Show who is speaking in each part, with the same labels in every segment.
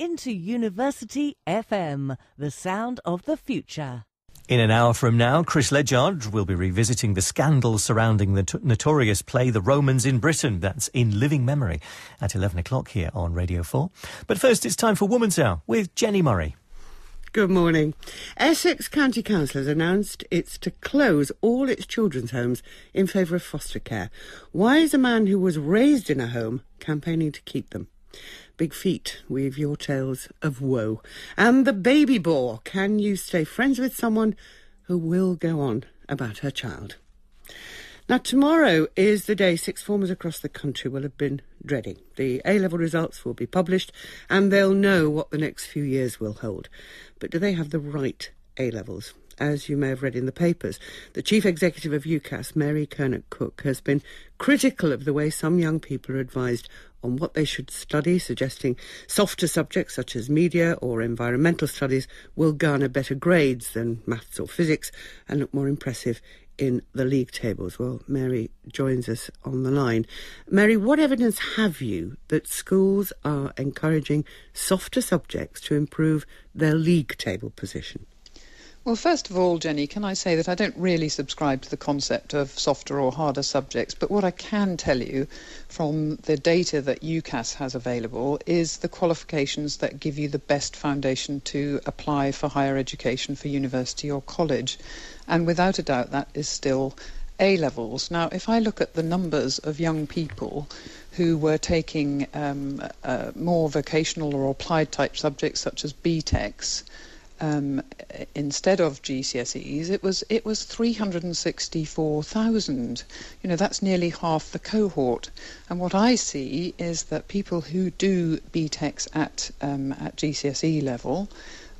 Speaker 1: IntoUniversity FM, the sound of the future.
Speaker 2: In an hour from now, Chris Ledyard will be revisiting the scandals surrounding the notorious play The Romans in Britain. That's in living memory at 11 o'clock here on Radio 4. But first, it's time for Woman's Hour with Jenny Murray.
Speaker 3: Good morning. Essex County Council has announced it's to close all its children's homes in favour of foster care. Why is a man who was raised in a home campaigning to keep them? Big Feet weave your tales of woe. And the baby bore. Can you stay friends with someone who will go on about her child? Now, tomorrow is the day sixth formers across the country will have been dreading. The A-level results will be published and they'll know what the next few years will hold. But do they have the right A-levels? As you may have read in the papers, the chief executive of UCAS, Mary Kernock-Cook, has been critical of the way some young people are advised on what they should study, suggesting softer subjects such as media or environmental studies will garner better grades than maths or physics and look more impressive in the league tables. Well, Mary joins us on the line. Mary, what evidence have you that schools are encouraging softer subjects to improve their league table position?
Speaker 4: Well, first of all, Jenny, can I say that I don't really subscribe to the concept of softer or harder subjects, but what I can tell you from the data that UCAS has available is the qualifications that give you the best foundation to apply for higher education for university or college. And without a doubt, that is still A-levels. Now, if I look at the numbers of young people who were taking more vocational or applied type subjects such as BTECs, instead of GCSEs, it was 364,000. You know, that's nearly half the cohort. And what I see is that people who do BTECs at GCSE level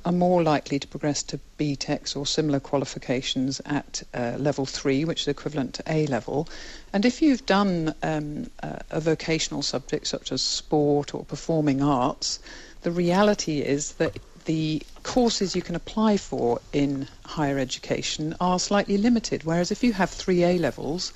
Speaker 4: are more likely to progress to BTECs or similar qualifications at level 3, which is equivalent to A level. And if you've done a vocational subject such as sport or performing arts, the reality is that the courses you can apply for in higher education are slightly limited, whereas if you have 3 A-levels,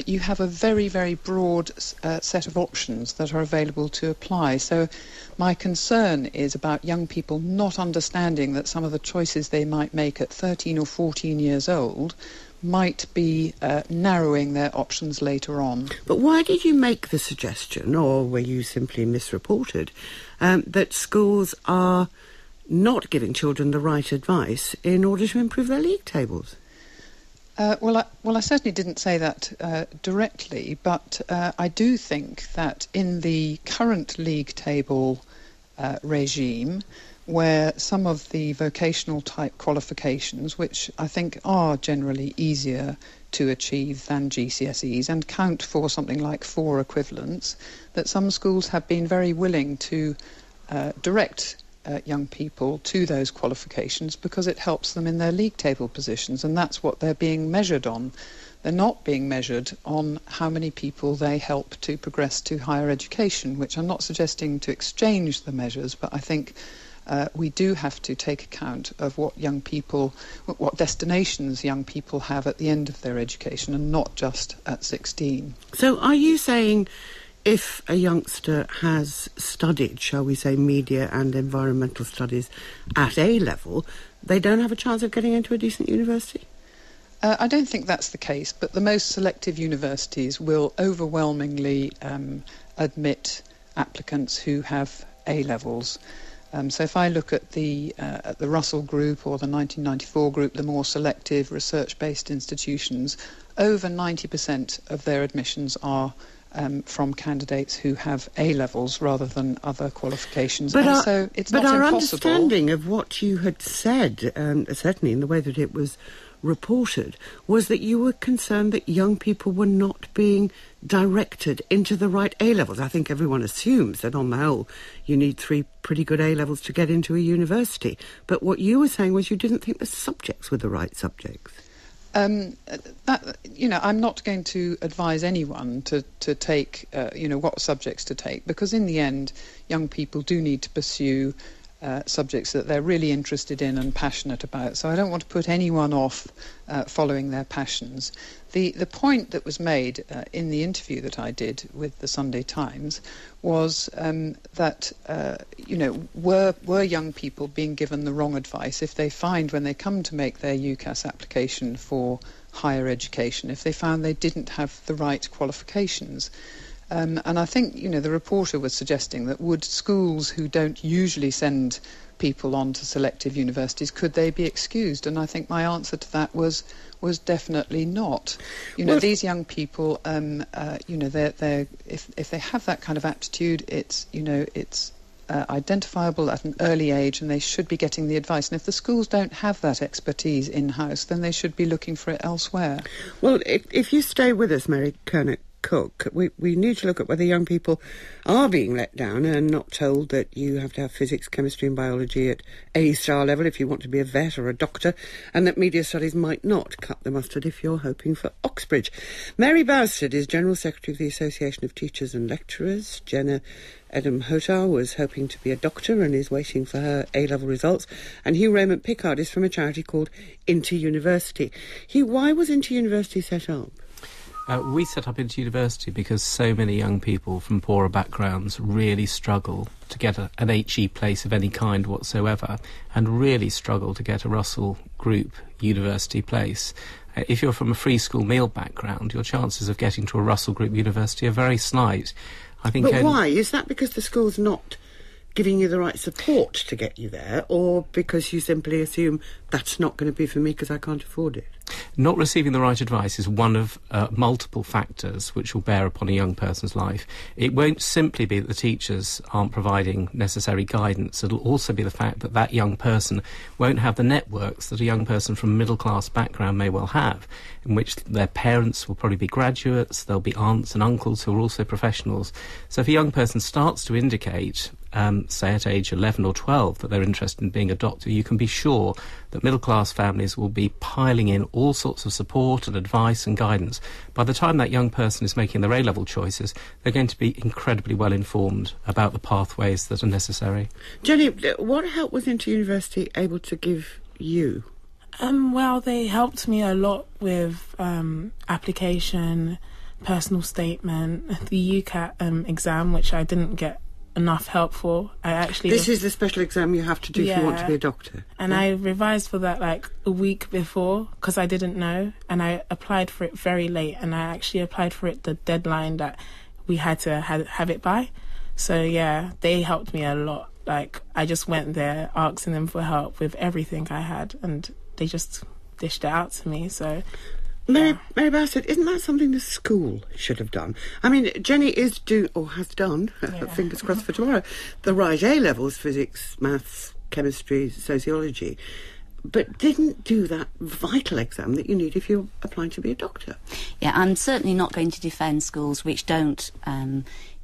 Speaker 4: you have a very, very broad set of options that are available to apply. So my concern is about young people not understanding that some of the choices they might make at 13 or 14 years old might be narrowing their options later on.
Speaker 3: But why did you make the suggestion, or were you simply misreported, that schools are not giving children the right advice in order to improve their league tables?
Speaker 4: Well, I certainly didn't say that directly, but I do think that in the current league table regime, where some of the vocational type qualifications, which I think are generally easier to achieve than GCSEs and count for something like 4 equivalents, that some schools have been very willing to direct young people to those qualifications because it helps them in their league table positions, and that's what they're being measured on. They're not being measured on how many people they help to progress to higher education, which I'm not suggesting to exchange the measures, but I think we do have to take account of what young people, what destinations young people have at the end of their education, and not just at 16.
Speaker 3: So are you saying if a youngster has studied, shall we say, media and environmental studies at A level, they don't have a chance of getting into a decent university?
Speaker 4: I don't think that's the case, but the most selective universities will overwhelmingly admit applicants who have A levels. So if I look at the Russell Group or the 1994 Group, the more selective research-based institutions, over 90% of their admissions are from candidates who have A-levels rather than other qualifications.
Speaker 3: But
Speaker 4: so it's
Speaker 3: but
Speaker 4: not
Speaker 3: our
Speaker 4: impossible.
Speaker 3: understanding of what you had said, certainly in the way that it was reported, was that you were concerned that young people were not being directed into the right A-levels. I think everyone assumes that on the whole you need 3 pretty good A-levels to get into a university. But what you were saying was you didn't think the subjects were the right subjects.
Speaker 4: I'm not going to advise anyone to take, what subjects to take, because in the end, young people do need to pursue subjects that they're really interested in and passionate about. So I don't want to put anyone off following their passions. The point that was made in the interview that I did with the Sunday Times was that were young people being given the wrong advice if they find when they come to make their UCAS application for higher education, if they found they didn't have the right qualifications. And I think, the reporter was suggesting that would schools who don't usually send people on to selective universities, could they be excused? And I think my answer to that was definitely not. These young people, if they have that kind of aptitude, it's identifiable at an early age, and they should be getting the advice. And if the schools don't have that expertise in-house, then they should be looking for it elsewhere.
Speaker 3: Well, if you stay with us, Mary Kernock-Cook, we need to look at whether young people are being let down and not told that you have to have physics, chemistry and biology at A-star level if you want to be a vet or a doctor, and that media studies might not cut the mustard if you're hoping for Oxbridge. Mary Bousted is General Secretary of the Association of Teachers and Lecturers. Jenna Edem-Hotar was hoping to be a doctor and is waiting for her A-level results. And Hugh Rayment-Pickard is from a charity called IntoUniversity. Hugh, why was IntoUniversity set up?
Speaker 5: We set up IntoUniversity because so many young people from poorer backgrounds really struggle to get an HE place of any kind whatsoever, and really struggle to get a Russell Group university place. If you're from a free school meal background, your chances of getting to a Russell Group university are very slight.
Speaker 3: But why? Is that because the school's not giving you the right support to get you there, or because you simply assume that's not going to be for me because I can't afford it?
Speaker 5: Not receiving the right advice is one of multiple factors which will bear upon a young person's life. It won't simply be that the teachers aren't providing necessary guidance. It'll also be the fact that that young person won't have the networks that a young person from a middle-class background may well have, in which their parents will probably be graduates, there'll be aunts and uncles who are also professionals. So if a young person starts to indicate, say at age 11 or 12, that they're interested in being a doctor, you can be sure that middle-class families will be piling in all sorts of support and advice and guidance. By the time that young person is making their A-level choices, they're going to be incredibly well informed about the pathways that are necessary.
Speaker 3: Jenny, what help was IntoUniversity able to give you?
Speaker 6: Well, they helped me a lot with application, personal statement, the UCAT exam, which I didn't get enough help for. This is the special exam you have to do if you want to be a doctor. And I revised for that like a week before because I didn't know, and I applied for it very late, and I actually applied for it the deadline that we had to have it by. So yeah, they helped me a lot. Like, I just went there asking them for help with everything I had, and they just dished it out to me. So
Speaker 3: Mary Bassett, isn't that something the school should have done? I mean, Jenny is has done, fingers crossed for tomorrow, the right A-levels, physics, maths, chemistry, sociology, but didn't do that vital exam that you need if you're applying to be a doctor.
Speaker 7: Yeah, I'm certainly not going to defend schools which don't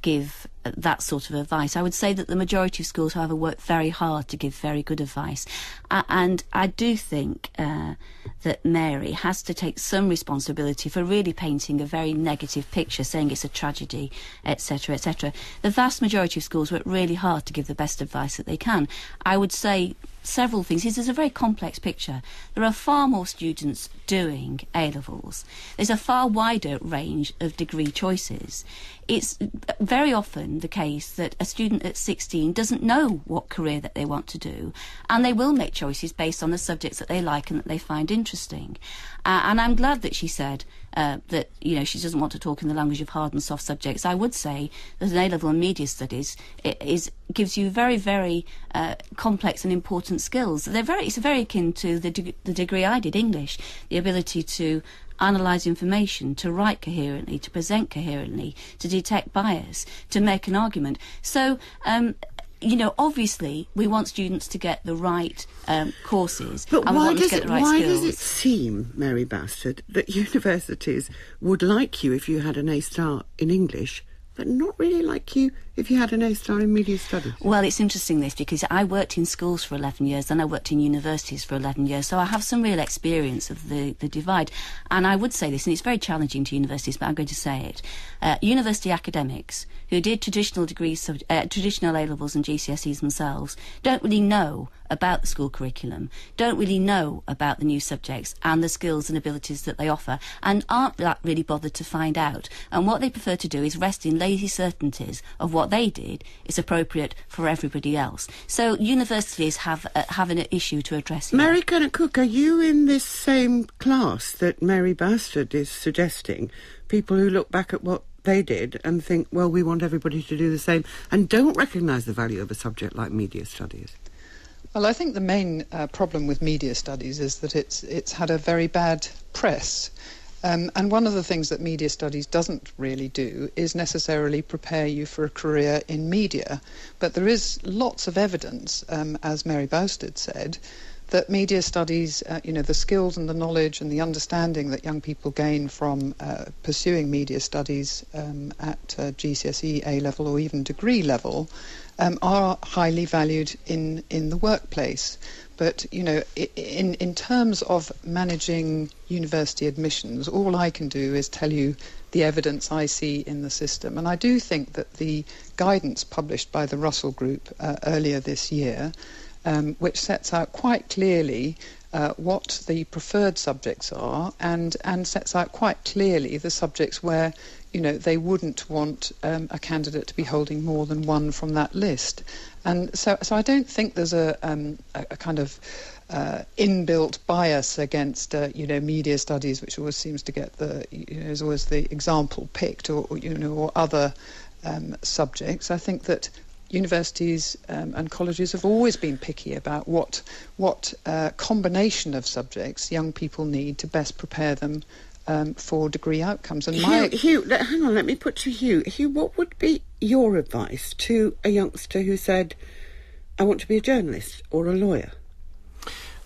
Speaker 7: give that sort of advice. I would say that the majority of schools, however, work very hard to give very good advice. And I do think that Mary has to take some responsibility for really painting a very negative picture, saying it's a tragedy, etc., etc. The vast majority of schools work really hard to give the best advice that they can. I would say several things. This is a very complex picture. There are far more students doing A-levels. There's a far wider range of degree choices. It's very often the case that a student at 16 doesn't know what career that they want to do, and they will make choices based on the subjects that they like and that they find interesting. And I'm glad that she said that, you know, she doesn't want to talk in the language of hard and soft subjects. I would say that an A-level in media studies gives you very, very complex and important skills. It's very akin to the degree I did, English, the ability to analyse information, to write coherently, to present coherently, to detect bias, to make an argument. So, you know, obviously we want students to get the right courses,
Speaker 3: but
Speaker 7: and we want them to get the right skills.
Speaker 3: Why does it seem, Mary Bastard, that universities would like you if you had an A-star in English but not really like you if you had an A-star in media studies.
Speaker 7: Well, it's interesting this, because I worked in schools for 11 years, then I worked in universities for 11 years, so I have some real experience of the divide. And I would say this, and it's very challenging to universities, but I'm going to say it. University academics who did traditional degrees, traditional A-levels and GCSEs themselves, don't really know about the school curriculum, don't really know about the new subjects and the skills and abilities that they offer, and aren't that really bothered to find out. And what they prefer to do is rest in lazy certainties of what they did is appropriate for everybody else. So universities have an issue to address here.
Speaker 3: Mary Kennett-Cook, are you in this same class that Mary Bastard is suggesting? People who look back at what they did and think, well, we want everybody to do the same, and don't recognise the value of a subject like media studies?
Speaker 4: Well, I think the main problem with media studies is that it's had a very bad press. And one of the things that media studies doesn't really do is necessarily prepare you for a career in media. But there is lots of evidence, as Mary Bastard said, that media studies, the skills and the knowledge and the understanding that young people gain from pursuing media studies at GCSE, A-level or even degree level are highly valued in the workplace. But, in terms of managing university admissions, all I can do is tell you the evidence I see in the system. And I do think that the guidance published by the Russell Group earlier this year, which sets out quite clearly what the preferred subjects are and sets out quite clearly the subjects where, they wouldn't want a candidate to be holding more than one from that list. And so I don't think there's a kind of inbuilt bias against, media studies, which always seems to get is always the example picked, or other subjects. I think that universities and colleges have always been picky about what combination of subjects young people need to best prepare them for degree outcomes. And
Speaker 3: Hugh, hang on, let me put to Hugh. Hugh, what would be your advice to a youngster who said, I want to be a journalist or a lawyer?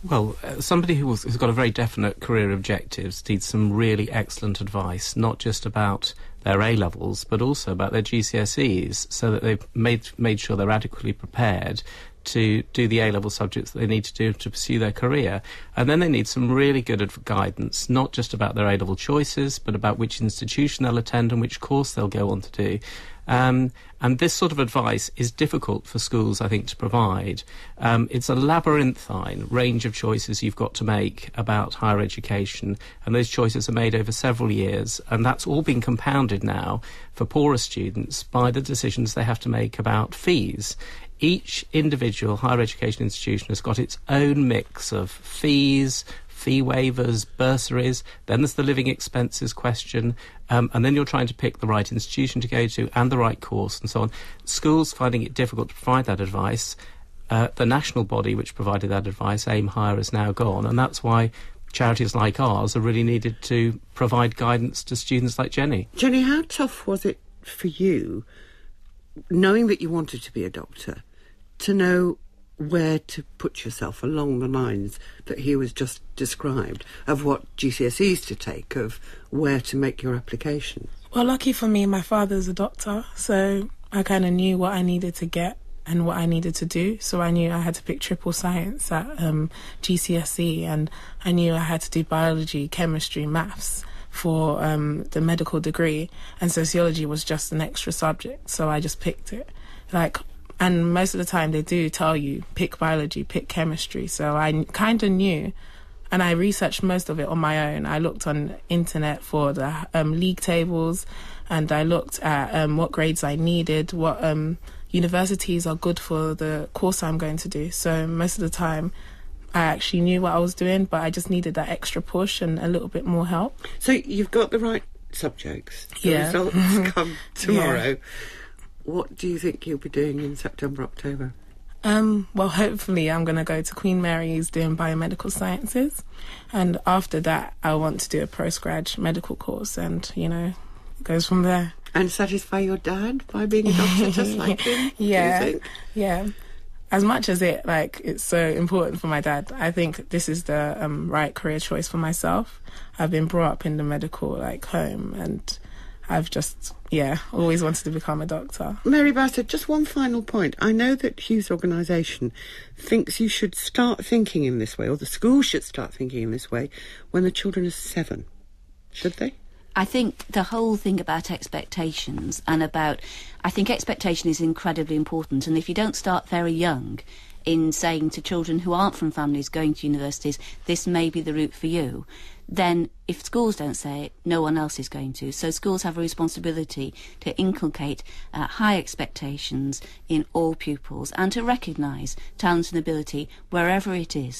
Speaker 5: Well, somebody who's got a very definite career objectives needs some really excellent advice, not just about their A-levels, but also about their GCSEs, so that they've made sure they're adequately prepared to do the A-level subjects that they need to do to pursue their career. And then they need some really good guidance, not just about their A-level choices, but about which institution they'll attend and which course they'll go on to do. And this sort of advice is difficult for schools, I think, to provide. It's a labyrinthine range of choices you've got to make about higher education, and those choices are made over several years, and that's all been compounded now for poorer students by the decisions they have to make about fees. Each individual higher education institution has got its own mix of fees, fee waivers, bursaries, then there's the living expenses question, and then you're trying to pick the right institution to go to and the right course and so on. Schools finding it difficult to provide that advice. The national body which provided that advice, Aim Higher, is now gone, and that's why charities like ours are really needed to provide guidance to students like Jenny.
Speaker 3: Jenny, how tough was it for you, knowing that you wanted to be a doctor, to know where to put yourself along the lines that he was just described, of what GCSEs to take, of where to make your application?
Speaker 6: Well, lucky for me, my father's a doctor, so I kind of knew what I needed to get and what I needed to do. So I knew I had to pick triple science at GCSE, and I knew I had to do biology, chemistry, maths for the medical degree, and sociology was just an extra subject, so I just picked it. And most of the time they do tell you, pick biology, pick chemistry. So I kind of knew, and I researched most of it on my own. I looked on internet for the league tables, and I looked at what grades I needed, what universities are good for the course I'm going to do. So most of the time I actually knew what I was doing, but I just needed that extra push and a little bit more help.
Speaker 3: So you've got the right subjects. The results come tomorrow. Yeah. What do you think you'll be doing in September, October?
Speaker 6: Well, hopefully I'm going to go to Queen Mary's doing biomedical sciences. And after that, I want to do a postgrad medical course, and, it goes from there.
Speaker 3: And satisfy your dad by being a doctor just like him?
Speaker 6: Yeah.
Speaker 3: Do you think? Yeah.
Speaker 6: As much as it's so important for my dad, I think this is the right career choice for myself. I've been brought up in the medical home, and I've just, always wanted to become a doctor.
Speaker 3: Mary Bassett, just one final point. I know that Hugh's organisation thinks you should start thinking in this way, or the school should start thinking in this way, when the children are 7. Should they?
Speaker 7: I think the whole thing about expectations I think expectation is incredibly important, and if you don't start very young in saying to children who aren't from families going to universities, this may be the route for you, then if schools don't say it, no one else is going to. So schools have a responsibility to inculcate high expectations in all pupils and to recognise talent and ability wherever it is.